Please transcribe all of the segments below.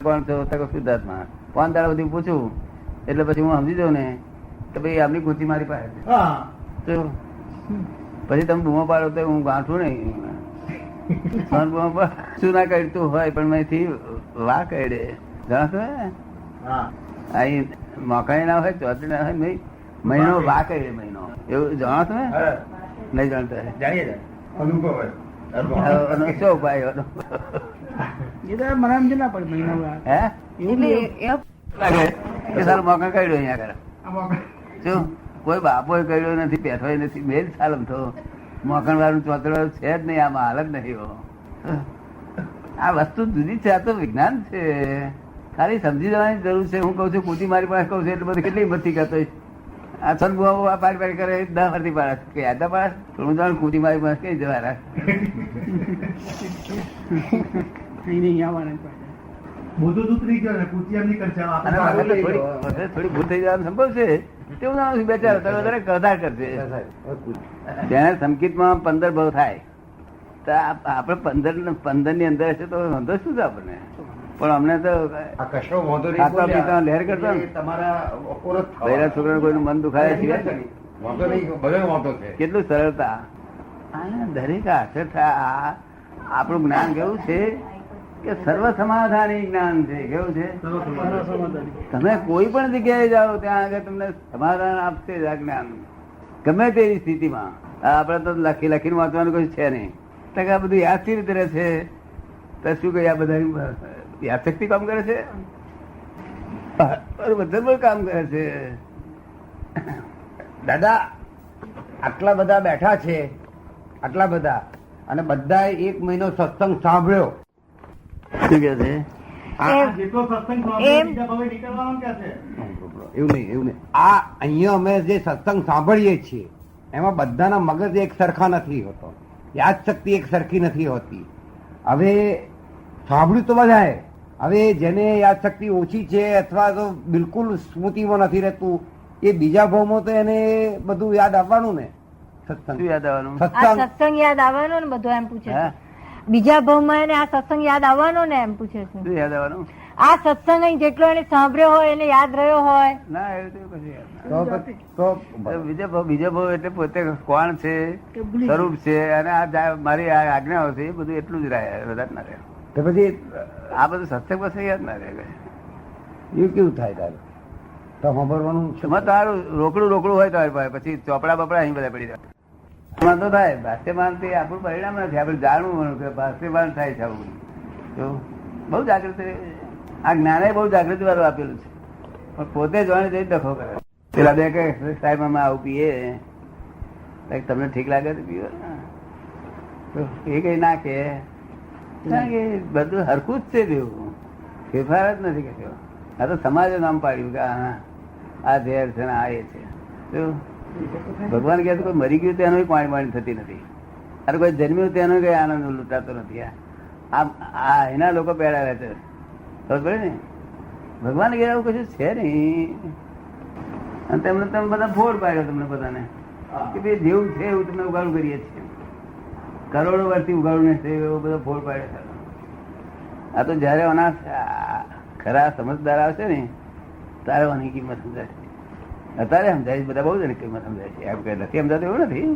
કોણ છો? શુદ્ધાત્મા. 5 દાડા સુધી પૂછું એટલે પછી હું સમજી જાઉં ને કે ભાઈ આમની કુર્તી મારી પાસે પછી તમે બૂમો પાડો તો હું ગાંઠું નહીં. શું ના કરતું હોય પણ મેથી વા કરે જાણો અહીં મોકાઈ ના હોય ચોથી ના હોય નહીં મહિનો વા કરે મહિનો એવું જાણો છો નહીં જાણતા જાણીએ અનુભવ શું ઉપાય મોકા કર્યો અહીંયા આગળ શું કોઈ બાપો કર્યો નથી પેઠો નથી મેં સાલ તો મોકણ વાળું ચોતર છે જ નહીં આમાં હાલ જ નહીં. આ વસ્તુ જુદી છે. આ તો વિજ્ઞાન છે. ખાલી સમજી જવાની જરૂર છે. હું કઉ છું કુટી મારી પાસે કઉ છું એટલે બધી કેટલી હિંમતથી કરતો આ છન બુઆ પાડી પાડી કરે 10 વર્ષથી પાડે કે યાદ પાડે હું જાણ કુટી મારી પાસે કઈ જવા રાખ થોડી ભૂલ થઈ જવાનો સંભવ છે. તેવું જાણું બે ચાર વધારે કદાચ કરશે. તેને સંકિતમાં 15 ભાવ થાય તો આપડે 15 ની અંદર હશે તો વાંધો શું છે આપણને? પણ અમને તો લહેર કરતો તમારા છોકરા કોઈનું મન દુખાય છે કેટલું સરળતા દરેક હાથે આપણું જ્ઞાન કેવું છે કે સર્વ સમાધાની જ્ઞાન છે. કેવું છે? તમે કોઈ પણ જગ્યાએ જાઓ ત્યાં આગળ તમને સમાધાન આપશે આ જ્ઞાન ગમે તેવી સ્થિતિમાં. આપડે તો લખી લખીને વાંચવાનું કોઈ છે નહીં. આ બધું યાદથી રીતે રહે છે તો શું કહે આ બધા યાદશક્તિ કામ કરે છે બધા કામ કરે છે. દાદા આટલા બધા બેઠા છે આટલા બધા અને બધા 1 મહિનો સત્સંગ સાંભળ્યો શું કે છે? એવું નહીં. આ અહીંયા અમે જે સત્સંગ સાંભળીએ છીએ એમાં બધાના મગજ એક સરખા નથી હોતો. યાદશક્તિ એક સરખી નથી હોતી. હવે સાંભળ્યું તો બધાએ. હવે જેને યાદશક્તિ ઓછી છે અથવા તો બિલકુલ સ્મૃતિમાં નથી રહેતું એ બીજા ભાવમાં તો એને બધું યાદ આવવાનું ને. સત્સંગ યાદ આવવાનું સત્સંગ યાદ આવવાનો ને બધું એમ પૂછે બીજા ભાવમાં એને આ સત્સંગ યાદ આવવાનો ને એમ પૂછે છે. શું યાદ આવવાનું? આ સત્સંગ જેટલો એને સાંભળ્યો હોય એને યાદ રહ્યો હોય ના બીજો ભાવ એટલે પોતે કોણ છે સ્વરૂપ છે અને આ મારી આ આજ્ઞાઓ છે એ બધું એટલું જ રહે વધારે ના રહે. તો પછી આ બધું સત્સંગ પછી યાદ ના રહે. એવું કેવું થાય તારે તો સાંભળવાનું તારું રોકડું હોય તારી પાસે પછી ચોપડા બપડા અહીં બધા પડી જાય તો થાય. ભાષ્યમાન તે આપણું પરિણામ નથી. આપણે જાણવું કે ભાષ્યમાન થાય છે આવું બહુ જાગૃતિ. આ જ્ઞાને બહુ જાગૃતિ વાળું આપેલું છે પણ પોતે જોઈને જઈ દખો કરે. પેલા બે કે સાહેબ અમે આવું પીએ તમને ઠીક લાગે તો પીવો એ કઈ ના કે બધું હરખું જ છે. દેવું ફેરફાર જ નથી કે આ તો સમાજે નામ પાડ્યું કે આ ઝેર છે ને આ એ છે. ભગવાન કહે કોઈ મરી ગયું તેનો પાણી થતી નથી અને કોઈ જન્મ્યું તેનો કઈ આનંદ લૂંટાતો નથી. આ એના લોકો પેડા છે ખબર પડે ને. ભગવાન કહે આવું કશું છે નહીં અને તેમને તમે બધા ફોડ પાડ્યો તમને બધાને કે ભાઈ જેવું છે એવું તમને ઉગાડું કરીએ છીએ. કરોડો વર્ષથી ઉગાડું નહીં થયું એવો બધો ફોડ પાડ્યો. આ તો જયારે આના ખરા સમજદાર આવશે ને તારે આની કિંમત સમજાય. અત્યારે સમજાય બધા બહુ જણ કિંમત સમજાય છે. એમ કઈ નથી સમજાતું એવું નથી.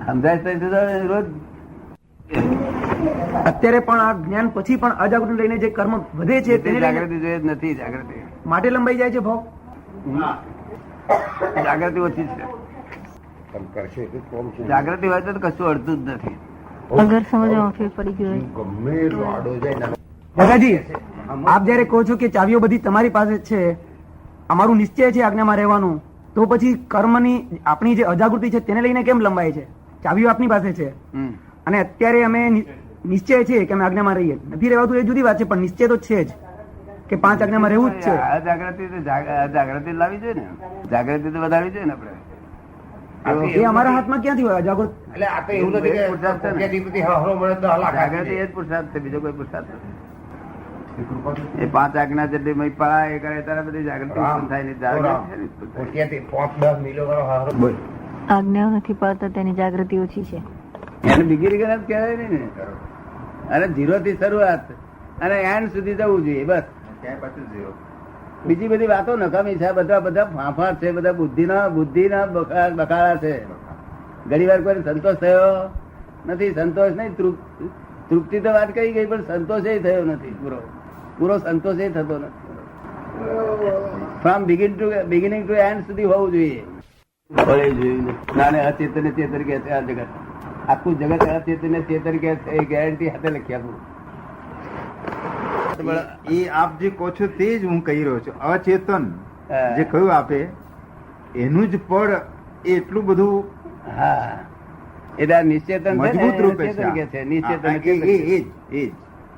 સમજાય તો રોજ અત્યારે પણ આ જ્ઞાન પછી પણ અજાગૃતિ લઈને જે કર્મ વધે છે તેની જાગૃતિ જોઈએ નથી. જાગૃતિ માટે લંબાઈ જાય છે ભાવ. જાગૃતિ ઓછી છે. જાગૃતિ હોય તો કશું અડતું જ નથી. અગર સમજવામાં ફેર પડી ગયો. દાદાજી આપ જયારે કહો છો કે ચાવીઓ બધી તમારી પાસે છે અમારું નિશ્ચય છે આજ્ઞામાં રહેવાનું તો પછી કર્મની આપણી જે અજાગૃતિ છે તેને લઈને કેમ લંબાય છે? ચાવીઓ આપની પાસે છે અને અત્યારે અમે નિશ્ચય છે કે અમે આજ્ઞામાં રહીએ. નથી રહેવાતું એ જુદી વાત છે પણ નિશ્ચય તો છે જ કે 5 આજ્ઞામાં રહેવું જ છે. જાગૃતિ લાવી જોઈએ ને. જાગૃતિ તો વધારવી જોઈએ ને આપણે. એ અમારા હાથમાં ક્યાંથી હોય અજાગૃત? એટલે આ તો એવું નથી કે જાગૃતિ એ જ પુરુષાર્થ છે બીજો કોઈ પુરુષાર્થ નથી. એ 5 આજ્ઞા જેટલી પડાય કરે ત્યારે બધી જાગૃતિ આજ્ઞાઓ નથી પાડતા તેની જાગૃતિ ઓછી છે. એને બિગીરી કરે કહેવાય નહીં ને. અરે 0 થી શરૂઆત અને એન્ડ સુધી જવું જોઈએ બસ. ક્યાંય પાછું ઝીરો. બીજી બધી વાતો નકામી છે. બધા ફાંફા છે, બધા બુદ્ધિના બકાળા છે. ઘણી વાર કોઈ સંતોષ થયો નથી. સંતોષ નહીં, તૃપ્તિ તો વાત કહી ગઈ, પણ સંતોષ થયો નથી. પૂરો સંતોષ થતો નથી. ફ્રોમ બિગિનિંગ ટુ એન્ડ સુધી હોવું જોઈએ. અચેતન ચેતન કે છે આ જગત. આખું જગત અચેતન ચેતન કે છે એ ગેરંટી હાથે લખી આપું. એ આપ જે કહો છો તે જ હું કહી રહ્યો છું. અચેતન જે કહ્યું આપે એનું જ પડ એ એટલું બધું હા, એટલે આ નિશ્ચેતન છે ને, મજબૂત રૂપે ચેતન કે છે. નિશ્ચેતન એ જ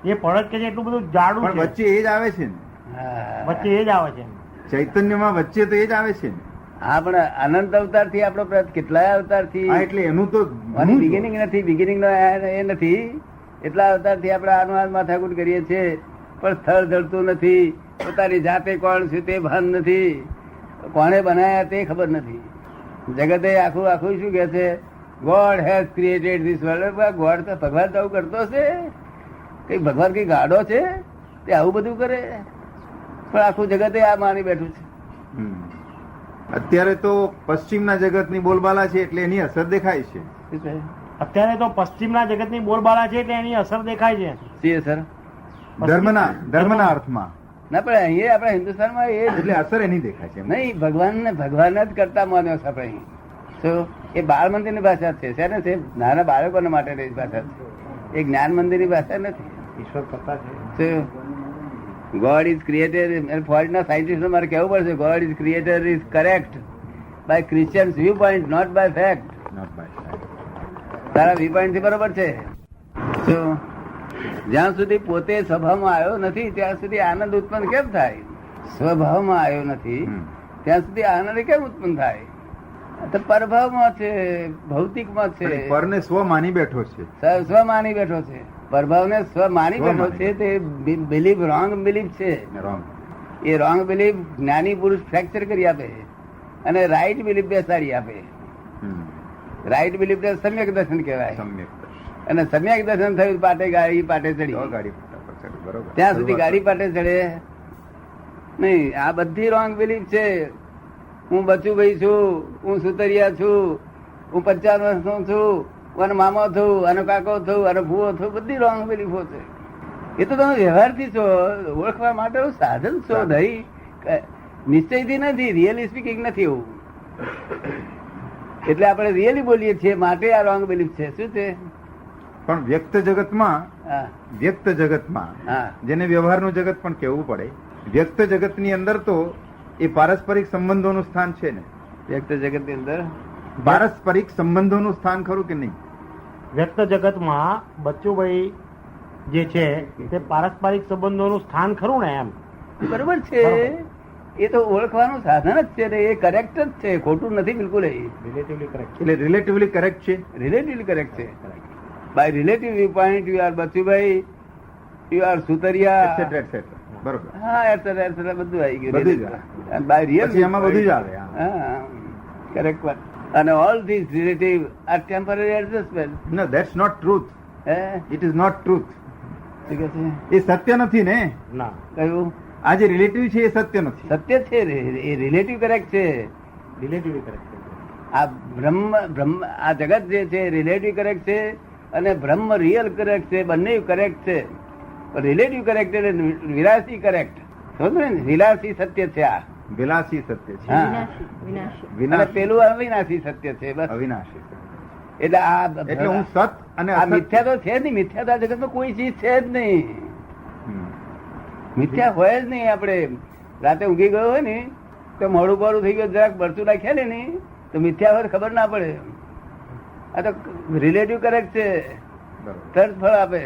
એ પડત કે છે એટલું બધું જાડું પણ છે, વચ્ચે એ જ આવે છે ને. હા. વચ્ચે એ જ આવે છે. ચૈતન્યમાં વચ્ચે તો એ જ આવે છે ને. હા, પણ અનંત અવતાર થી આપણો પ્રયત્ન કેટલાય અવતાર થી હા, એટલે એનું તો બિગિનિંગ નથી. બિગિનિંગ નો એ નથી. એટલા અવતાર થી આપણે આનો આ માથાકૂટ કરીએ છીએ, પણ સ્થળ જડતું નથી. પોતાની જાતે કોણ છે તે ભાન નથી. કોણે બનાયા તે ખબર નથી. જગતે આખું આખું શું કે છે? God has created this world. God તો ભગવાન તો આવું કરતો છે? કઈ ભગવાન કઈ ગાડો છે તે આવું બધું કરે? પણ આખું જગતે આ માની બેઠું છે. અત્યારે તો પશ્ચિમના જગતની બોલબાલા છે એટલે એની અસર દેખાય છે. શું છે? અત્યારે તો પશ્ચિમના જગતની બોલબાલા છે એટલે એની અસર દેખાય છે. શી અસર? ધર્મના અર્થમાં ના, પણ અહીંયા આપણા હિન્દુસ્તાનમાં એ જ એટલે અસર એની દેખાય છે. નહીં. ભગવાન જ કરતા માન્યો છે આપણે અહીં. શું? એ બાળ મંદિર ની ભાષા છે. શેને છે? નાના બાળકોને માટે ભાષા છે. એ જ્ઞાન મંદિર ની ભાષા નથી. ઈશ્વર કરતા છે. God is created. ફોરેન ના સાયન્ટિસ્ટ મારે કહેવું પડશે, God is created is correct by Christian view point, not by fact. તારા વ્યૂ પોઈન્ટ થી બરોબર છે. શું? જ્યાં સુધી પોતે સ્વભાવમાં આવ્યો નથી ત્યાં સુધી આનંદ ઉત્પન્ન કેમ થાય? સ્વભાવમાં આવ્યો નથી ત્યાં સુધી આનંદ કેમ ઉત્પન્ન થાય? તો પરભાવમાં છે, ભૌતિકમાં છે. પરને સ્વ માની બેઠો છે. સ્વ માની બેઠો છે. પરભાવને સ્વ માની બેઠો છે. તે બિલીફ રોંગ બિલીફ છે. એ રોંગ બિલીફ જ્ઞાની પુરુષ ફ્રેક્ચર કરી આપે અને રાઈટ બિલીફ બેસાડી આપે. રાઈટ બિલીફ સમ્યક દર્શન કહેવાય. અને સમ્યક દર્શન થયું પાટે ગાડી પાટે ચડી. ત્યાં સુધી ગાડી પાટે ચડે નહીં. આ બધી રોંગ બિલીફ છે. હું બચુભાઈ છું, હું સુતરિયા છું, હું 55 વર્ષનો છું, અને મામા છું, અને કાકો છું, અને ભૂવો છું. બધી રોંગ બિલીફો છે. એ તો તમે વ્યવહારથી છો, ઓળખવા માટે સાધન છો. નહીં, નિશ્ચયથી નથી. રિયલી સ્પીકિંગ નથી એવું. એટલે આપણે રિયલી બોલીએ છીએ માટે આ રોંગ બિલીફ છે. શું છે? પણ વ્યક્ત જગતમાં હા, જેને વ્યવહારનું જગત પણ કહેવું પડે, વ્યક્ત જગતની અંદર તો એ પારસ્પરિક સંબંધોનું સ્થાન છે ને. વ્યક્ત જગત ની અંદર પારસ્પરિક સંબંધોનું સ્થાન ખરું કે નહીં? વ્યક્ત જગતમાં બચ્ચુભાઈ જે છે તે પારસ્પરિક સંબંધોનું સ્થાન ખરું ને? એમ બરોબર છે. એ તો ઓળખવાનું સાધન જ છે. એ કરેક્ટ જ છે, ખોટું નથી બિલકુલ. Relatively correct. એટલે રિલેટિવલી કરેક્ટ છે. રિલેટિવલી કરેક્ટ છે. By relative view point you are Bachubhai, you are Sutariya, etcetera etcetera. બરોબર. હા, એટસેટ્રા એટસેટ્રા બધું આવી ગયું. બધું જ આવે. And by real પછી એમાં બધું જ આવે. હા, correct વાત. અને all these relative are temporary adjustment. No, that's not truth. It is not truth. શું કહે છે? એ સત્ય નથી ને. ના, કયું આ જે રિલેટિવ છે એ સત્ય નથી. સત્ય છે? એ રિલેટિવ કરેક્ટ છે. Relatively correct. આ બ્રહ્મ આ જગત જે છે રિલેટિવ કરેક્ટ છે, અને બ્રહ્મ રિયલ કરેક્ટ છે. બંને કરેક્ટ છે. રિલેટિવ કરેક્ટ એટલે વિલાસી કરેક્ટ. સમજો ને? વિલાસી સત્ય છે આ. વિલાસી સત્ય છે. હા. વિનાશી અને પેલું અવિનાશી સત્ય છે. બસ. અવિનાશી. એટલે આ એટલે હું સત અને આ અસત. મિથ્યા તો છે જ નહીં. મિથ્યા તો આ જગતમાં કોઈ ચીજ છે જ નહીં. મિથ્યા હોય જ નહીં. આપણે રાતે ઊંઘી ગયો હોય ને તો મોડું બોડું થઈ ગયું, જરાક બરતું નાખ્યા ને તો મિથ્યા હોય ખબર ના પડે. આ તો રિલેટિવ કરેક્ટ છે. તરત ફળ આપે.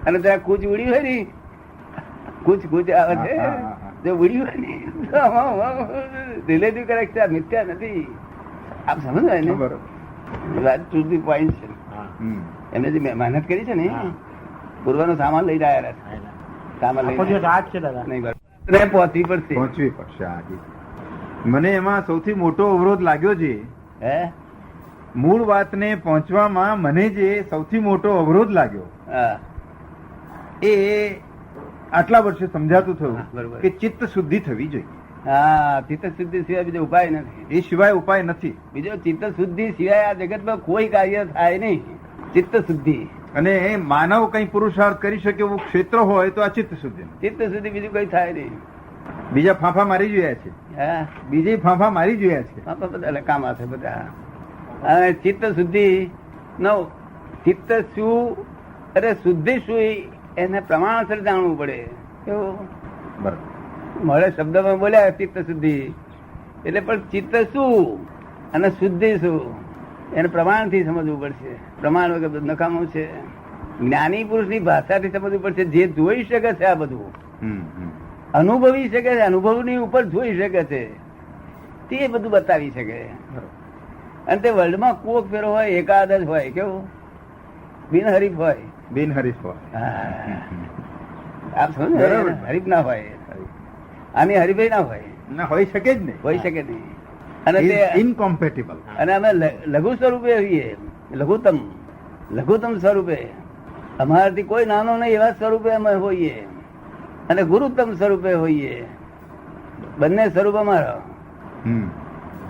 અને જરા કૂચ ઉડી હોય ને, કૂચ આવે છે, જો ઉડી હોય ને રિલેટિવ કરેક્ટ છે. આ મિથ્યા નથી. આપ સમજાય ને? વાત ટુ ધી પોઈન્ટ છે. એમને જે મહેનત કરી છે ને, પૂર્વનો સામાન લઈ રહ્યા છે. સામાન લઈ આજ છે દાદા. નહીં, બરાબર. પહોંચવી પડશે. પહોંચવી પડશે. આજે મને એમાં સૌથી મોટો અવરોધ લાગ્યો છે. હે? મૂળ વાતને પહોંચવામાં મને જે સૌથી મોટો અવરોધ લાગ્યો હા. એ આટલા વર્ષે સમજાતું હા, થયું બરોબર. કે ચિત્ત શુદ્ધિ થવી જોઈએ, હા, ચિત્ત શુદ્ધિ સિવાય બીજો ઉપાય નથી. એ સિવાય ઉપાય નથી. બીજો ચિત્ત શુદ્ધિ સિવાય આ જગતમાં કોઈ કાર્ય થાય નહીં. ચિત્ત શુદ્ધિ, અને એ માનવ કઈ પુરુષાર્થ કરી શકે એવું ક્ષેત્ર હોય તો આ ચિત્ત શુદ્ધિ. ચિત્ત શુદ્ધિ બીજું કઈ થાય નહીં. બીજા ફાંફા મારી જોયા છે, હા, બીજે ફાંફા મારી જોયા છે. બાપા બધા લકામા છે બધા. અને ચિત્ત શુદ્ધિ નો ચિત્ત શું અરે શુદ્ધિ શું એને પ્રમાણસર જાણવું પડે. કેવું બરાબર. મળે શબ્દમાં બોલ્યા ચિત્ત શુદ્ધિ એટલે પણ ચિત્ત શું અને શુદ્ધિ શું એને પ્રમાણથી સમજવું પડશે. પ્રમાણ વગર બધું નકામું છે. જ્ઞાની પુરુષની ભાષાથી સમજવું પડશે. જે જોઈ શકે છે આ બધું, હમ, હમ. અનુભવી શકે છે, અનુભવની ઉપર જોઈ શકે છે, તે બધું બતાવી શકે. અને તે વર્લ્ડમાં કોક ફેરો હોય, એકાદ જ હોય. કેવું બિનહરીફ હોય. બિનહરીફ હોય. હા. આપ સમજો ને, બરાબર. હરીફ ના હોય. આની હરીફાઈ ના હોય, ના હોઈ શકે જ નહીં. હોઈ શકે નહીં. અને તે ઇનકોમ્પેટેબલ. અને અમે લઘુ સ્વરૂપે હોઈએ, લઘુત્તમ સ્વરૂપે. અમારાથી કોઈ નાનો નહીં એવા સ્વરૂપે અમે હોઈએ, અને ગુરુત્તમ સ્વરૂપે હોઈએ. બંને સ્વરૂપ અમારા.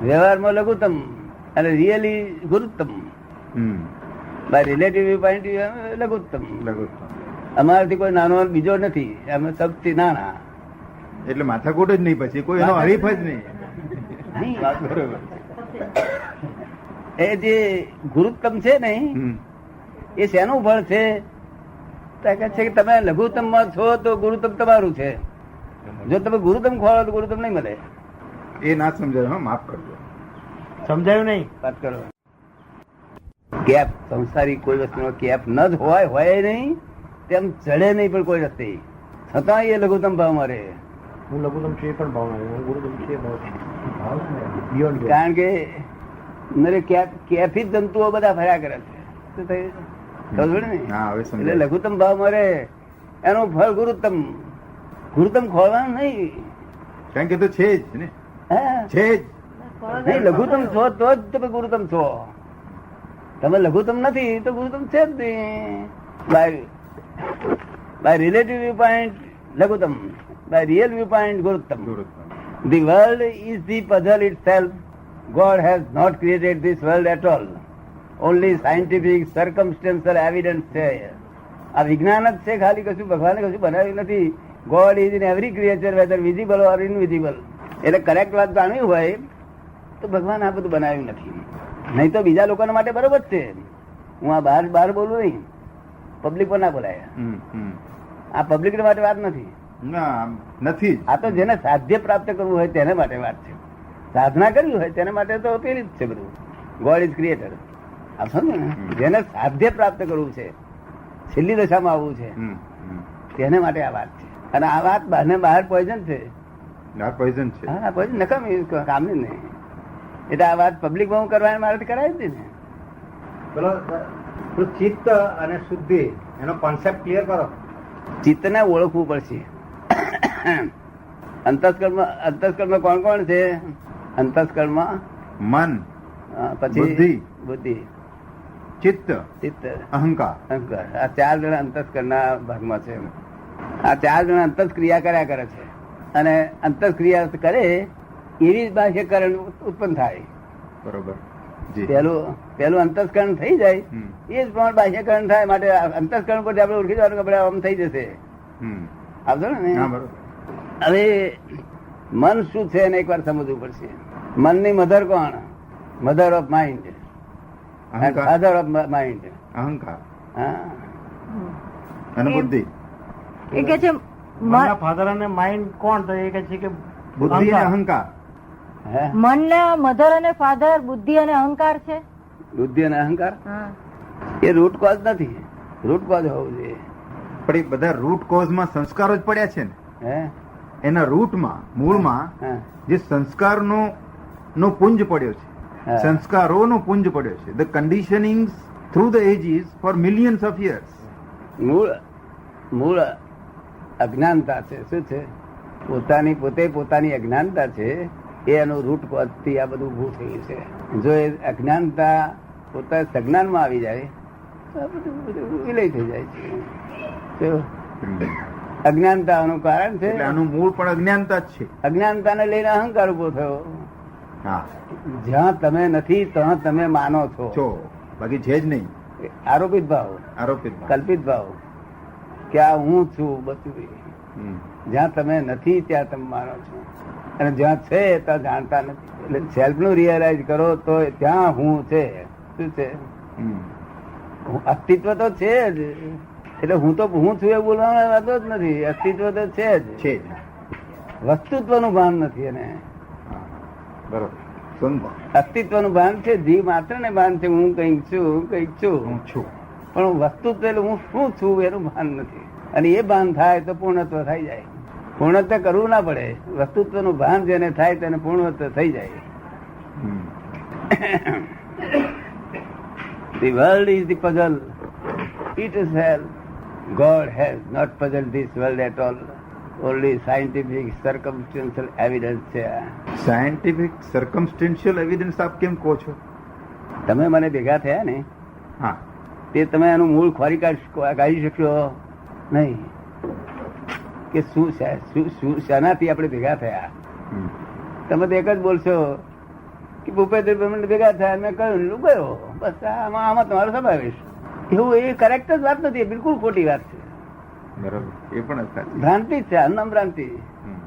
વ્યવહારમાં લઘુત્તમ અને રિયલી ગુરુત્તમ. બાય રિલેટિવ પોઈન્ટ લઘુત્તમ. અમારાથી કોઈ નાનો બીજો નથી. અમે સૌથી નાના. એટલે માથાકૂટ જ નહીં, પછી કોઈ એનો હરીફ જ નહીં. નહીં. વાત બરોબર. એ જે ગુરુત્તમ છે ને હમ. એ શેનું ફળ છે? તો કહે છે કે તમે લઘુત્તમ માં છો તો ગુરુત્તમ તમારું છે. જો તમે ગુરુત્તમ ખોળો તો ગુરુત્તમ નહીં મળે. એ ના સમજાય, હા, માફ કરજો. સમજાયું નહીં? વાત કરો. કેપ સંસારી કોઈ વસ્તુનો કેપ ન જ હોય નહીં, તેમ ચડે નહીં પણ કોઈ રસ્તે, છતાં એ લઘુત્તમ ભાવ મારે. હું લઘુત્તમ છે પણ ભાવ નહીં, હું ગુરુત્તમ છે ભાવ બિયોન્ડ. કારણ કે નરે કેફી જ જંતુઓ બધા ફર્યા કરે છે. શું થયું? ખબર ને? હા, હવે એટલે સમજાય. લઘુત્તમ ભાવ મરે એનું ફળ ગુરુત્તમ. ગુરુત્તમ ખોલવાનું નહીં. કારણ કે તો છે જ ને, હા, છે જ. નહીં, લઘુત્તમ છો તો જ તમે ગુરુત્તમ છો. તમે લઘુત્તમ નથી તો ગુરુત્તમ છે જ નહીં. બાય રિલેટિવ વ્યૂ પોઈન્ટ લઘુત્તમ, બાય રિયલ વ્યૂ પોઈન્ટ ગુરુત્તમ. The world is the puzzle itself. God has not created this world at all. Only scientific circumstantial evidence છે. આ વિજ્ઞાન જ છે ખાલી, કશું ભગવાને કશું બનાવ્યું નથી. God is in every creature, whether visible or invisible. એટલે કરેક્ટ વાત જાણવી હોય તો ભગવાન આ બધું બનાવ્યું નથી. નહીં તો બીજા લોકોના માટે બરોબર છે. હું આ બહાર બોલું નહીં, પબ્લિક પર ના બોલાય. આ પબ્લિક માટે વાત નથી. ના, નથી જ. આ તો જેને સાધ્ય પ્રાપ્ત કરવું હોય તેને માટે વાત છે. સાધના કરવી હોય તેને માટે તો પેલી જ છે બધું. God is creator. આપ સમજો ને, જેને સાધ્ય પ્રાપ્ત કરવું છે, છેલ્લી દશામાં આવવું છે, તેને માટે આ વાત છે. અને આ વાત બહાર પોઈઝન છે. આ પોઈઝન છે. હા, પોઈઝન નકામી કામની નહીં. એટલે આ વાત પબ્લિકમાં હું કરવાની મારાથી કરાય જ નહીં. પેલો ચિત્ત અને શુદ્ધિ એનો કોન્સેપ્ટ ક્લિયર કરો. ચિત્તને ઓળખવું પડશે. અંતસ્કરમાં કોણ કોણ છે? અંતસ્કરમાં મન, પછી બુદ્ધિ, ચિત્ત, ચિત્ત, અહંકાર. અહંકાર. આ 4 જણા અંતસ્કરના ભાગમાં છે. આ 4 જણા અંતસ્ક્રિયા કર્યા કરે છે. અને અંતસ્ક્રિયા કરે એવી બાહ્યકરણ ઉત્પન્ન થાય. બરોબર. જી. પેલું અંતસ્કરણ થઈ જાય એ જ પ્રમાણે બાહ્યકરણ થાય. માટે અંતસ્કરણ પરથી આપણે ઓળખી જવાનું કે આપણે આમ થઈ જશે. આવજો ને. હા, બરોબર. હવે મન શું છે એને એકવાર સમજવું પડશે. મનની મધર કોણ? મધર ઓફ માઇન્ડ, અહંકાર, ફાધર ઓફ માઇન્ડ. અહંકાર હા, અને બુદ્ધિ. એ કે છે ફાધર અને માઇન્ડ કોણ? તો એ કહે છે કે બુદ્ધિ અને અહંકાર. હે? મન ને મધર અને ફાધર, બુદ્ધિ અને અહંકાર છે. બુદ્ધિ અને અહંકાર હા. એ રૂટ કોઝ નથી. રૂટ કોઝ હોવું જોઈએ. પણ એ બધા રૂટ કોઝમાં સંસ્કારો જ પડ્યા છે ને. હે? એના રૂટમાં, મૂળમાં હા. જે સંસ્કારનો પુંજ પડ્યો છે, હા. સંસ્કારોનો પુંજ પડ્યો છે. The conditioning through the ages for millions of years. મૂળ અજ્ઞાનતા છે. શું છે? પોતાની અજ્ઞાનતા છે. એ એનું રૂટ કોઝ થી આ બધું ઉભું થયું છે. જો એ અજ્ઞાનતા પોતા સજ્ઞાનમાં આવી જાય તો આ બધું વિલય થઈ જાય છે. અજ્ઞાનતાનું કારણ છે. એટલે આનું મૂળ પણ અજ્ઞાનતા જ છે. અજ્ઞાનતાને લઈને અહંકાર ઉભો થયો. હા જ્યાં તમે નથી ત્યાં તમે માનો છો. છો, બાકી છે જ નહીં. આરોપિત ભાવ, આરોપિત ભાવ. કલ્પિત ભાવ કે આ હું છું બધું. હમ. જ્યાં તમે નથી ત્યાં તમે માનો છો, અને જ્યાં છે ત્યાં જાણતા નથી. એટલે સેલ્ફ નું રિયલાઇઝ કરો તો ત્યાં હું છે. શું છે? હમ. અસ્તિત્વ તો છે જ. એટલે હું તો હું છું એ બોલવાનો વાતો જ નથી. અસ્તિત્વ તો છે જ. છે જ. વસ્તુત્વનું ભાન નથી. એને હા, બરોબર. સુંદર. અસ્તિત્વનું ભાન છે, જીવ માત્ર ને ભાન છે. હું કઈક છું, હું કઈક છું, હું છું. પણ વસ્તુત્વ એટલે હું શું છું એનું ભાન નથી. અને એ ભાન થાય તો પૂર્ણત્વ થઈ જાય. પૂર્ણત્વ કરવું ના પડે. વસ્તુત્વનું ભાન જેને થાય તેને પૂર્ણત્વ થઈ જાય. હમ. The world is the puzzle. It is hell. God has not puzzled this world at all. Only scientific circumstantial evidence છે. સાયન્ટિફિક સર્કમસ્ટેન્શિયલ એવિડન્સ આપ કેમ કહો છો? તમે મને ભેગા થયા ને હા, તે તમે એનું મૂળ ખોરી કાઢી શક્યો નહીં કે શું છે, શું શાનાથી આપણે ભેગા થયા. હમ. તમે તો એક જ બોલશો કે ભૂપેન્દ્ર ભેગા થયા, મેં કહ્યું ગયો, બસ આમાં તમારો સમાવેશ. એવું એ કરેક્ટ જ વાત નથી, બિલકુલ ખોટી વાત છે. બરોબર. એ પણ સાચી. ભ્રાંતિ જ છે, અન્નમ ભ્રાંતિ. હમ.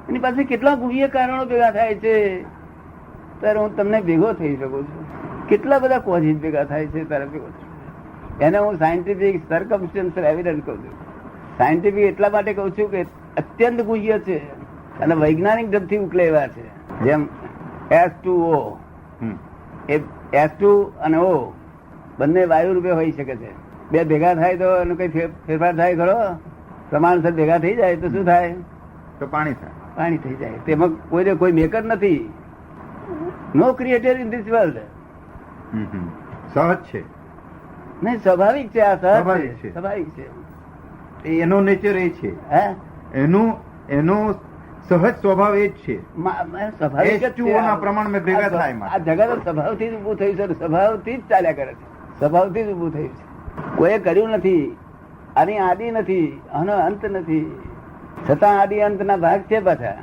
એની પાસે કેટલા ગુહ્ય કારણો ભેગા થાય છે ત્યારે હું તમને ભેગો થઈ શકું છું. કેટલા બધા કોઝિસ ભેગા થાય છે ત્યારે ભેગો છું. એને હું સાયન્ટિફિક સર્કમસ્ટન્શિયલ એવિડન્સ કહું છું. સાયન્ટિફિક એટલા માટે કહું છું કે અત્યંત ગુહ્ય છે અને વૈજ્ઞાનિક ઢબથી ઉકલેવા છે. જેમ H2O, હમ. એ H2 અને O બંને વાયુ રૂપે હોઈ શકે છે. બે ભેગા થાય તો એનો કઈ ફેરફાર થાય ખરો? પ્રમાણસર ભેગા થઈ જાય તો શું થાય? તો પાણી થાય. પાણી થઈ જાય. તેમાં કોઈ મેકર નથી. નો ક્રિએટર ઇન ધીસ વર્લ્ડ. હમ. હમ. સહજ છે. નહીં, સ્વાભાવિક છે. આ સ્વાભાવિક સહજ છે. છે, સ્વાભાવિક છે. એનો નેચર એ છે. હે એનો સહજ સ્વભાવ એ જ છે. સ્વાભાવિક જ છે. H2O ના પ્રમાણમાં ભેગા થાય આ જગત સ્વભાવથી જ ઉભું થયું છે. સ્વભાવથી જ ચાલ્યા કરે છે. સ્વભાવથી જ ઉભું થયું છે. કોઈએ કર્યું નથી. આની આદિ નથી, આનો અંત નથી. છતાં આદિ અંત ના ભાગ છે પાછા.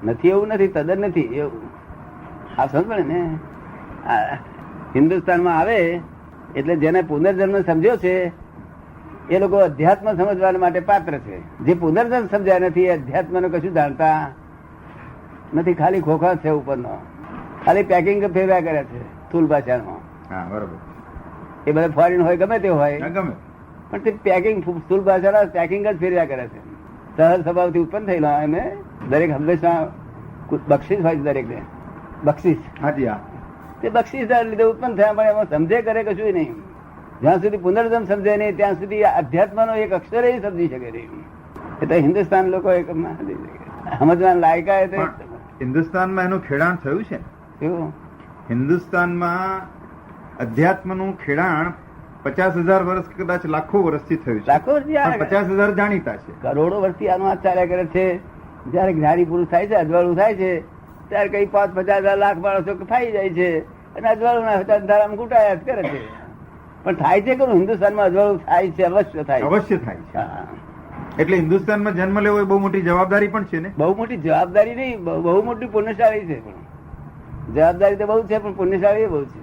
નથી એવું નથી, તદ્દન નથી એવું. આ સમજ ને. આ હિન્દુસ્તાનમાં આવે એટલે જેને પુનર્જન્મ સમજ્યો છે એ લોકો અધ્યાત્મ સમજવા માટે પાત્ર છે. જે પુનર્જન્મ સમજ્યા નથી એ અધ્યાત્મ નું કશું જાણતા નથી. ખાલી ખોખા છે ઉપરનો. ખાલી પેકિંગ ફેરવ્યા કરે છે સ્થૂલ ભાષામાં. હા, બરોબર. એ બધા ફોરેન હોય ગમે તે હોય, ના ગમે. પણ તે પેકિંગ સ્થૂલ ભાષાના પેકિંગ જ ફેરવ્યા કરે છે. સહજ સ્વભાવથી ઉત્પન્ન થયેલા એમને દરેક હંમેશા બક્ષિસ હોય છે. દરેકને બક્ષિસ. હાજી. હા. તે બક્ષિસ લીધે ઉત્પન્ન થયા, પણ એમાં સમજે કરે કશું નહીં. જ્યાં સુધી પુનર્જન્મ સમજે નહીં ત્યાં સુધી અધ્યાત્મનો એક અક્ષર સમજી શકે નહીં. એટલે હિન્દુસ્તાન લોકો સમજવાના લાયકા એ તો હિન્દુસ્તાનમાં એનું ખેડાણ થયું છે. એવું હિન્દુસ્તાનમાં અધ્યાત્મનું ખેડાણ 50,000 વર્ષ, કદાચ લાખો વર્ષથી થયું છે. લાખો વર્ષથી આ 50,000 જાણીતા છે. કરોડો વર્ષથી આનું હાથ ચાલ્યા કરે છે. જયારે જ્ઞાની પુરુષ થાય છે, અજવાળું થાય છે, ત્યારે કઈ 50,000 લાખ માણસો થઈ જાય છે અને અજવાળું ના ધારામાં કૂટાયા જ કરે છે. પણ થાય છે કે હિન્દુસ્તાનમાં અજવાળું થાય છે, અવશ્ય થાય. અવશ્ય થાય છે. હા. એટલે હિન્દુસ્તાનમાં જન્મ લેવો એ બહુ મોટી જવાબદારી પણ છે ને. બહુ મોટી જવાબદારી નહીં, બહુ મોટી પુણ્યશાળી છે. પણ જવાબદારી તો બહુ છે, પણ પુણ્યશાળી બહુ છે.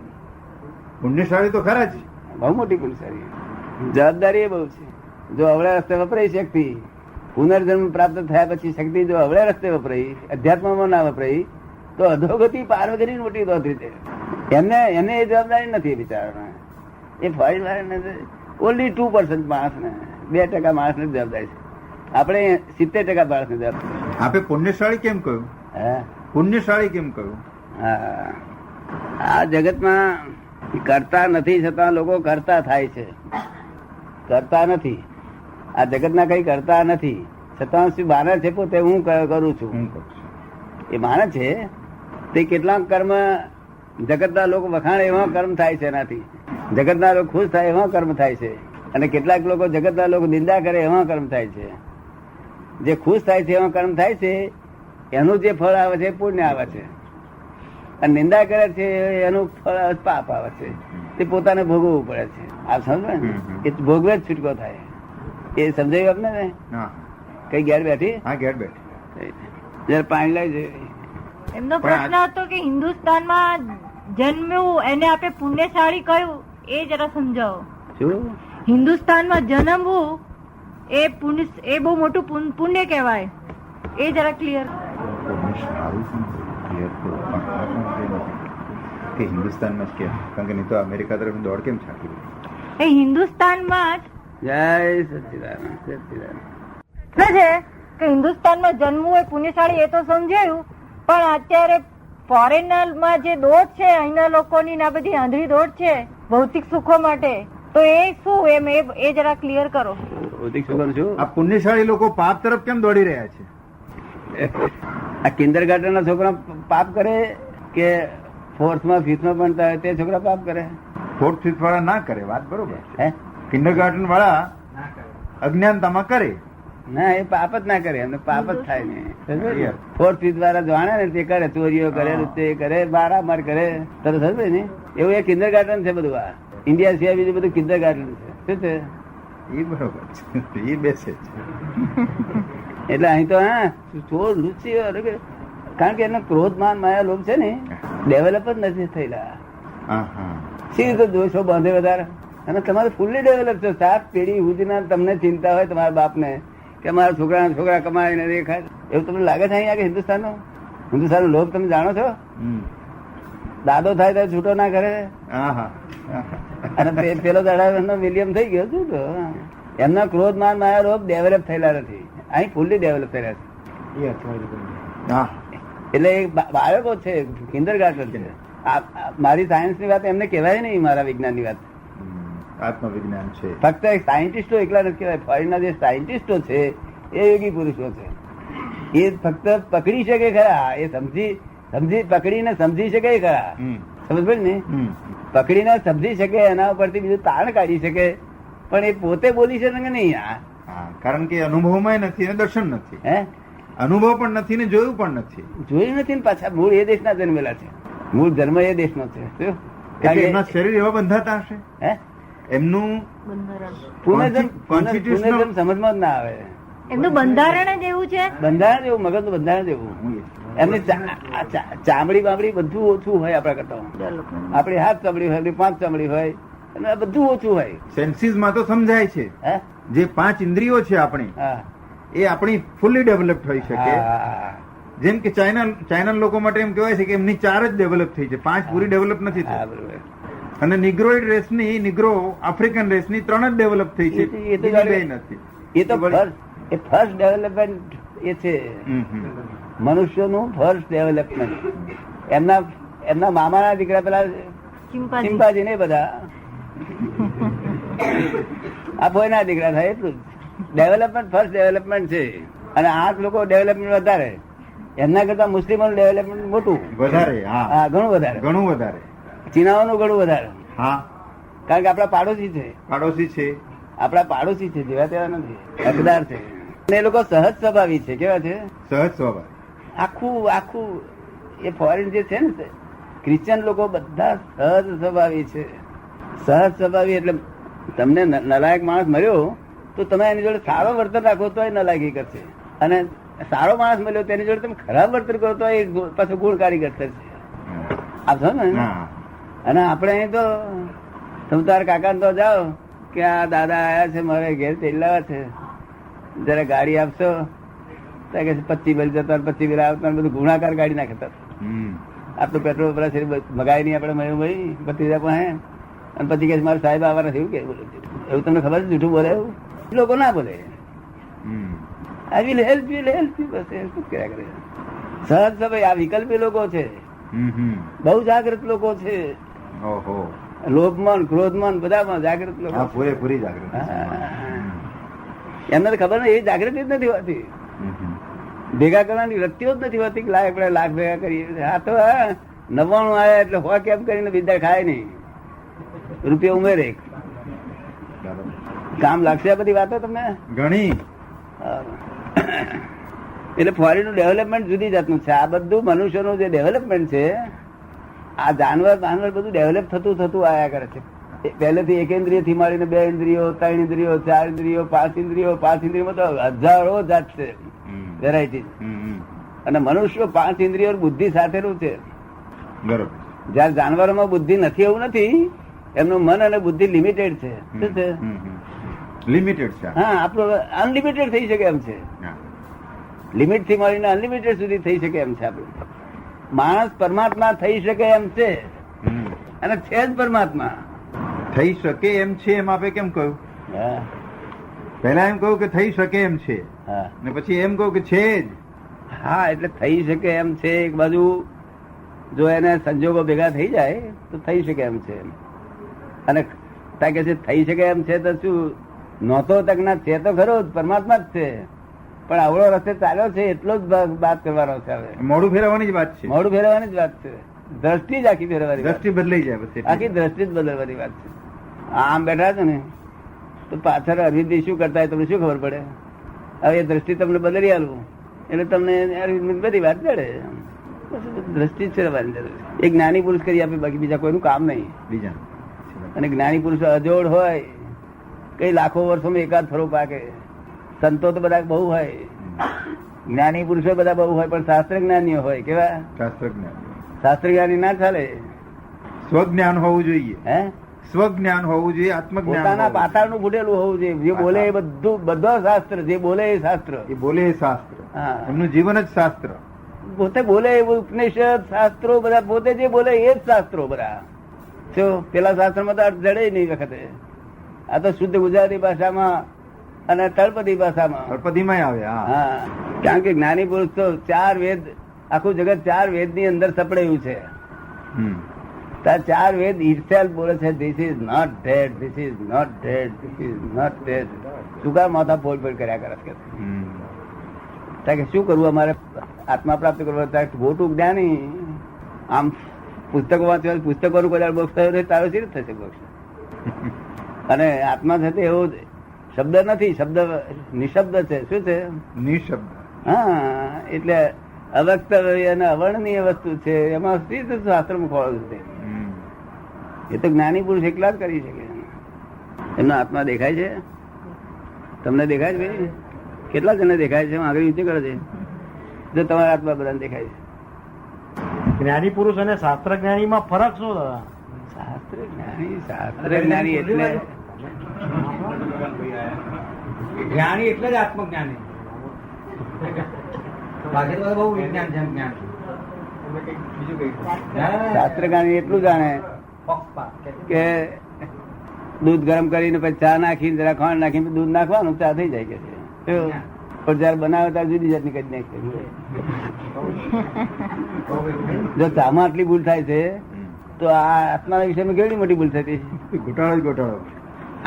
પુણ્યશાળી તો ખરા જ. બહુ મોટી પુણ્યશાળી. જવાબદારી એ બહુ છે. જો અવળા રસ્તે વપરાય શક્તિ, પુનર્જન્મ પ્રાપ્ત થયા પછી શક્તિ જો અવળા રસ્તે વપરાય, અધ્યાત્મમાં ના વપરાય, તો અધોગતિ પાર્વતીની મોટી દોતરી છે. એને એ જવાબદારી નથી બિચારાને. એ ફોરેન વાળાને ઓનલી 2% માણસને, 2% માણસને જવાબદારી છે. આપણે 70% માણસને જવાબદારી. આપે પુણ્યશાળી કેમ કહ્યું? હા, પુણ્યશાળી કેમ કહ્યું? હા. આ જગતમાં કરતા નથી છતાં લોકો કરતા થાય છે. કરતા નથી, આ જગતના કઈ કરતા નથી છતાં શું માને છે પોતે હું કરું છું. હું કહું છું. એ માને છે તે કેટલાક કર્મ જગતના લોકો વખાણે એવા કર્મ થાય છે. એનાથી જગતના લોકો ખુશ થાય એવા કર્મ થાય છે, અને કેટલાક લોકો જગતના લોકો નિંદા કરે એવા કર્મ થાય છે. જે ખુશ થાય છે એવા કર્મ થાય છે, એનું જે ફળ આવે છે પુણ્ય આવે છે, અને નિંદા કરે છે એનું ફળ પાપ આવે છે. તે પોતાને ભોગવવું પડે છે. આ સમજ ને, એ ભોગવે જ છૂટકો થાય. એ સમજાયું આપને ને? હા કઈ ઘેર બેઠી હા ઘેર બેઠ જયારે પાણી લાવી છે. એમનો પણ પ્રશ્ન હતો કે હિન્દુસ્તાનમાં જન્મ્યું એને આપે પુણ્યશાળી કહ્યું, એ જરા સમજાવો. શું હિન્દુસ્તાનમાં જન્મવું એ પુણ્ય, એ બહુ મોટું પુણ્ય કહેવાય, એ જરા ક્લિયર. કે હિન્દુસ્તાનમાં જ કેમ? કારણ કે નહીં તો અમેરિકા તરફ દોડ કેમ છાકી? એ હિન્દુસ્તાનમાં જ જય સચિદાનંદ સચિદાનંદ. પ્રશ્ન છે કે હિન્દુસ્તાનમાં જન્મવું એ પુણ્યશાળી, એ તો સમજાયું, પણ અત્યારે ફોરેનરમાં જે દોડ છે અહીંના લોકોની ને આ બધી આંધળી દોડ છે ભૌતિક સુખો માટે, તો એ શું એમ એ જરા ક્લિયર કરો. ભૌતિક સુખ શું? આ પુણ્યશાળી લોકો પાપ તરફ કેમ દોડી રહ્યા છે? આ કિન્ડરગાર્ટન ના છોકરા પાપ કરે કે ફોર્થમાં ફિફ્થમાં ભણતા હોય તે છોકરા પાપ કરે? ફોર્થ ફિફ્થ વાળા ના કરે, વાત બરોબર. હે કિન્ડરગાર્ટન વાળા અજ્ઞાનતામાં કરે. ના, એ પાપ જ ના કરે, એમને પાપ જ થાય ને. ફોર્થ ફિફ્થ વાળા જાણે ને તે કરે, ચોરીઓ કરે, તે કરે, મારામાર કરે, તરત હશે ને. એવું એક કિન્ડરગાર્ટન છે બધું. આ ઇન્ડિયા સિવાય બીજું બધું કિન્ડરગાર્ટન છે. શું છે? એ બરોબર છે, એ બેસે છે. એટલે અહીં તો હા ચોર લુચ્ચી, કારણ કે એનો ક્રોધ માન માયા લોભ છે ને ડેવલપ જ નથી થયેલા. હા હા સી રીતે દોષો બાંધે વધારે? અને તમારે ફૂલ્લી ડેવલપ છે. 7 પેઢી સુધીના તમને ચિંતા હોય તમારા બાપને કે મારા છોકરા કમાઈને દેખાય, એવું તમને લાગે છે અહીંયા કે હિન્દુસ્તાનનો લોભ તમે જાણો છો? દાદો થાય તો છૂટો ના કરે. હા હા અને પેલો દાડા વિલિયમ થઈ ગયો શું તો એમના ક્રોધ માન માયા લોભ ડેવલપ થયેલા નથી. અહીં ફૂલ્લી ડેવલપ થયેલા છે. હા એટલે એ બાળકો છે, કિન્ડરગાર્ટન છે. મારી સાયન્સ ની વાત એમને કહેવાય નહીં, મારા વિજ્ઞાન ની વાત. આત્મવિજ્ઞાન છે. ફક્ત સાયન્ટિસ્ટો એકલા નથી કહેવાય. ફોરેનના જે સાયન્ટિસ્ટો છે એ યોગી પુરુષો છે. એ ફક્ત પકડી શકે ખરા, એ સમજી પકડીને સમજી શકે ખરા. સમજ પડે ને? પકડીને સમજી શકે, એના ઉપરથી બીજું તાણ કાઢી શકે, પણ એ પોતે બોલી શકે કે નહીં. હા, કારણ કે અનુભવમાં નથી ને દર્શન નથી. હે અનુભવ પણ નથી ને જોયું પણ નથી. જોયું નથી ને પાછા મૂળ એ દેશના જન્મેલા છે. મૂળ જન્મ એ દેશનો છે. શું? એટલે એમના શરીર એવા બંધાતા હશે, હે એમનું પુનર્જન્મ Constitutional- સમજમાં જ ના આવે. એમનું બંધારણ જ એવું છે. બંધારણ જેવું, મગજનું બંધારણ જેવું. એમની ચામડી બામડી બધું ઓછું હોય આપણા કરતા. આપડી 7 ચામડી હોય, આપડી 5 ચામડી હોય, અને આ બધું ઓછું હોય. સેન્સીસમાં તો સમજાય છે. હે જે 5 ઇન્દ્રિયો છે આપણી, હા એ આપણી ફૂલ્લી ડેવલપ થઈ શકે. હા. જેમ કે ચાઇના લોકો માટે એમ કહેવાય છે કે એમની 4 જ ડેવલપ થઈ છે, 5 પૂરી ડેવલપ નથી હા, થઈ. બરોબર. અને નિગ્રોઇડ રેસની, નિગ્રો આફ્રિકન રેસની 3 જ ડેવલપ થઈ છે, એ તો બીજી જાણે- 2 નથી. એ તો ફર્સ્ટ ડેવલપમેન્ટ એ છે મનુષ્યનું. ફર્સ્ટ ડેવલપમેન્ટ એમના મામાના દીકરા પેલા ચિંપાજી ને બધા આ ભોયના દીકરા થાય, એટલું જ ડેવલપમેન્ટ. ફર્સ્ટ ડેવલપમેન્ટ છે. અને આ લોકો ડેવલપમેન્ટ વધારે, એમના કરતા મુસ્લિમોનું ડેવલપમેન્ટ મોટું વધારે. હા, હા, ઘણું વધારે. ઘણું વધારે. ચીનાઓનું ઘણું વધારે, હા, કારણ કે આપણા પાડોશી છે. પાડોશી છે. આપણા પાડોશી છે, જેવા તેવા નથી, હકદાર છે. અને એ લોકો સહજ સ્વભાવી છે. કેવા છે? સહજ સ્વભાવ. આખું એ ફોરેન જે છે ને ક્રિશ્ચિયન લોકો બધા સહજ સ્વભાવી છે. સહજ સ્વભાવી એટલે તમને નલાયક માણસ મળ્યો તો તમે એની જોડે સારો વર્તન રાખો તો એ નલાયકી કરશે, અને સારો માણસ મળ્યો તેની જોડે તમે ખરાબ વર્તન કરો તો એ પાછું ગુણકારી કરશે. આપ છો ને? હા. અને આપણે અહીં તો તમે તારા કાકા તો જાઓ કે આ દાદા આયા છે મારે ઘેર તેલ લાવવા છે, જરા ગાડી આપશો તો કે 25 બિલ જતા, 25 બિલ આવતા, બધું ગુણાકાર ગાડી નાખતા. આટલું પેટ્રોલ વપરાશ છે, મગાય નહીં આપણે મળ્યું ભાઈ 25 પાસે, અને પછી કે મારા સાહેબ આવવાના છે. એવું કે એવું તમને ખબર છે? જૂઠું બોલે એવું લોકો ના બોલે. આઈ વિલ હેલ્પ યુ બસ એ શું કર્યા કરે. સહજ ભાઈ આ વિકલ્પી લોકો છે, બહુ જાગૃત લોકો છે. ઓહો. લોભમાન ક્રોધમાન બધામાં જાગૃત લોકો. હા, પૂરેપૂરી જાગૃતિ છે. એમને તો ખબર નહીં, એ જાગૃતિ જ નથી હોતી. ભેગા કરવાની વૃત્તિઓ જ નથી હોતી કે આપણે લાખ ભેગા કરીએ. હા તો 99 આવ્યા એટલે 100 કેમ કરીને બીજા ખાય નહીં, રૂપિયા ઉમેરે, કામ લાગશે. આ બધી વાતો તમને ઘણી. એટલે ફોરેન નું ડેવલપમેન્ટ જુદી જાતનું છે. આ બધું મનુષ્યનું જે ડેવલપમેન્ટ છે, આ જાનવર બધું ડેવલપ થતું આયા કરે છે. પહેલેથી એક ઇન્દ્રિય થી માંડીને 2 ઇન્દ્રિયો, 3 ઇન્દ્રિયો, 4 ઇન્દ્રિયો, 5 ઇન્દ્રિયો, 5 ઇન્દ્રિયોમાં તો હજારો જાત છે, વેરાયટી. અને મનુષ્ય 5 ઇન્દ્રિયો બુદ્ધિ સાથેનું છે. બરોબર. જયારે જાનવરોમાં બુદ્ધિ નથી એવું નથી, એમનું મન અને બુદ્ધિ લિમિટેડ છે. શું છે? લિમિટેડ છે. હા, આપણું અનલિમિટેડ થઈ શકે એમ છે. હા. લિમિટ થી મળીને અનલિમિટેડ સુધી થઈ શકે એમ છે. આપણું માણસ પરમાત્મા થઈ શકે એમ છે, અને છે જ પરમાત્મા. થઈ શકે એમ છે એમ આપે કેમ કહ્યું? હા, પહેલા એમ કહ્યું કે થઈ શકે એમ છે, હા, ને પછી એમ કહું કે છે જ. હા. એટલે થઈ શકે એમ છે. એક બાજુ જો એને સંજોગો ભેગા થઈ જાય તો થઈ શકે એમ છે. અને ત્યાં કે છે થઈ શકે એમ છે તો શું નહોતો તક ના છે તો ખરો જ, પરમાત્મા જ છે, પણ આવડો રસ્તે ચાલ્યો છે એટલો જ વાત કરવાનો છે. હવે મોડું ફેરવવાની જ વાત છે. મોડું ફેરવવાની જ વાત છે. દ્રષ્ટિ જ આખી ફેરવવાની વાત. દ્રષ્ટિ બદલાઈ જાય પછી. આખી દ્રષ્ટિ જ બદલવાની વાત છે. આમ બેઠા છો ને તો પાછળ અરવિંદ શું કરતા હોય તમને શું ખબર પડે? હવે એ દ્રષ્ટિ તમને બદલી આલું એટલે તમને અરવિંદ બધી વાત પડે. દ્રષ્ટિ જ ફેરવવાની જરૂર છે. એક જ્ઞાની પુરુષ કરી આપે, બાકી બીજા કોઈનું કામ નહીં. બીજા અને જ્ઞાની પુરુષ અજોડ હોય, કઈ લાખો વર્ષોમાં એકાદ ફરો પાકે. સંતો તો બધા બહુ હોય, જ્ઞાની પુરુષો બધા બહુ હોય, પણ શાસ્ત્ર જ્ઞાનીઓ હોય. કેવા? શાસ્ત્રજ્ઞાન. શાસ્ત્ર જ્ઞાની ના ચાલે. સ્વજ્ઞાન હોવું જોઈએ. હે? સ્વજ્ઞાન હોવું જોઈએ, આત્મજ્ઞાન પોતાના હોવું જોઈએ. પાતાળનું ફૂટેલું હોવું જોઈએ. જે બોલે એ બધું, બધો શાસ્ત્ર, જે બોલે એ શાસ્ત્ર. એ બોલે એ શાસ્ત્ર. હા. એમનું જીવન જ શાસ્ત્ર. પોતે બોલે એવું ઉપનિષદ શાસ્ત્રો બધા, પોતે જે બોલે એ જ શાસ્ત્રો બધા. જો પેલા શાસ્ત્રમાં તો અર્થ જડે નહીં વખતે. આ તો શુદ્ધ ગુજરાતી ભાષામાં અને તળપદી ભાષામાં. તળપદીમાં આવે. હા. હા, કારણ કે જ્ઞાની પુરુષ તો 4 વેદ, આખું જગત 4 વેદ ની અંદર સપડેલું છે. હમ. તાર 4 વેદ ઇટસેલ્ફ બોલે છે, this is not dead, this is not dead, this is not dead. શું કામ માથા ફોડ કર્યા કરે છે? હમ. કે શું કરવું અમારે આત્મા પ્રાપ્ત કરવા? ખોટું જ્ઞાની આમ પુસ્તકો વાંચવા, પુસ્તકોનું કોઈ બોક્સ થયો તારો શી રીતે થશે બોક્સ? અને આત્મા થશે એવો શબ્દ નથી, શબ્દ નિશબ્દ છે. શું છે? નિશબ્દ. હા, એટલે અવક્તવ્ય અને અવર્ણનીય વસ્તુ છે. એમાં શી શાસ્ત્રમાં ખોળું છે? હમ. એ તો જ્ઞાની પુરુષ એકલા જ કરી શકે. એમનો આત્મા દેખાય છે? તમને દેખાય છે ભાઈ? કેટલા જણને દેખાય છે? આગળ ઊંચી કરે છે. જો તમારા આત્મા બધાને દેખાય છે. જ્ઞાની પુરુષ અને શાસ્ત્ર જ્ઞાની માં ફરક શું દાદા? શાસ્ત્ર જ્ઞાની એટલે જ્ઞાની એટલે જ આત્મજ્ઞાની. બાકી તો બહુ વિજ્ઞાન છે જ્ઞાન. શાસ્ત્ર જ્ઞાની એટલું જાણે કે દૂધ ગરમ કરીને પછી ચા નાખીને જરા ખાંડ નાખીને દૂધ નાખવાનું, ચા થઈ જાય કે છે. પણ જયારે બનાવે ત્યારે જુદી જાતની કરી નાખે. જો ચામાં આટલી ભૂલ થાય છે તો આ આત્માના વિષયમાં કેવી મોટી ભૂલ થતી? ઘોટાળો જ ઘોટાળો.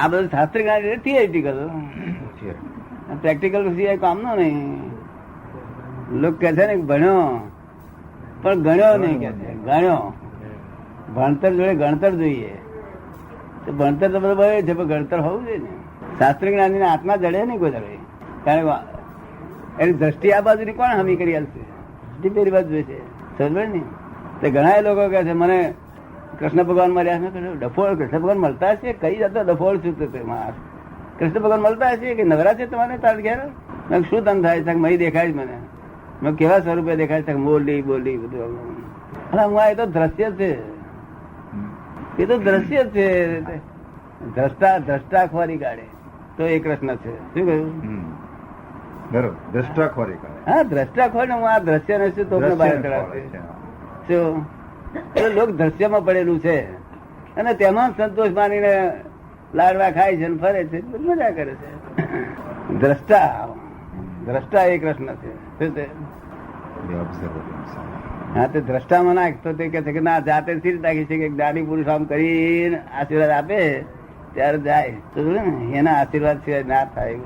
આ બધું શાસ્ત્ર જ્ઞાન થિયરિટિકલ, પ્રેક્ટિકલ સિવાય કામનો નહીં. લોકો કે છે ને ભણ્યો પણ ગણ્યો નહીં, કે છે ગણ્યો. ભણતર જોડે ગણતર જોઈએ. તો ભણતર તો બધું બને છે, પણ ગણતર હોવું જોઈએ ને. શાસ્ત્ર જ્ઞાની આત્મા જડે નહીં કોઈ જડે. કારણ કે એની દ્રષ્ટિ આ બાજુ ની કોણ હમી કરી આવશે? દ્રષ્ટિ પેલી બાજુ જોઈ છે, સમજ ને? તે ઘણા લોકો કહે છે મને કૃષ્ણ ભગવાન મળ્યા. ડફોળ કૃષ્ણ ભગવાન મળતા હશે? કઈ જતો ડફોળ શું થશે? કૃષ્ણ ભગવાન મળતા હશે કે નવરા છે તમારે તાર ઘેર? શું તન થાય છે? મહી દેખાય મને. મેં કેવા સ્વરૂપે દેખાય છે? બોલી બોલી બધું. હું એ તો દ્રશ્ય છે, એ તો દ્રશ્ય છે. દ્રષ્ટા ખોરી કાઢે તો એ કૃષ્ણ છે. શું કહ્યું? બરોબર. દ્રષ્ટા ખોરી કાઢે. હા, દ્રષ્ટા ખોરી ને હું આ દ્રશ્ય ને શું તો બહાર કરાવશે? લોક દ્રશ્યમાં પડેલું છે અને તેમાં સંતોષ માનીને લાડવા ખાય છે અને ફરે છે, મજા કરે છે. દ્રષ્ટા એ કૃષ્ણ છે. શું છે? હા, તે દ્રષ્ટામાં નાખ તો તે કે છે કે ના, જાતે સ્થિર રાખી છે કે જ્ઞાની પુરુષ આમ કરીને આશીર્વાદ આપે ત્યારે જાય. તો એના આશીર્વાદ સિવાય ના થાય.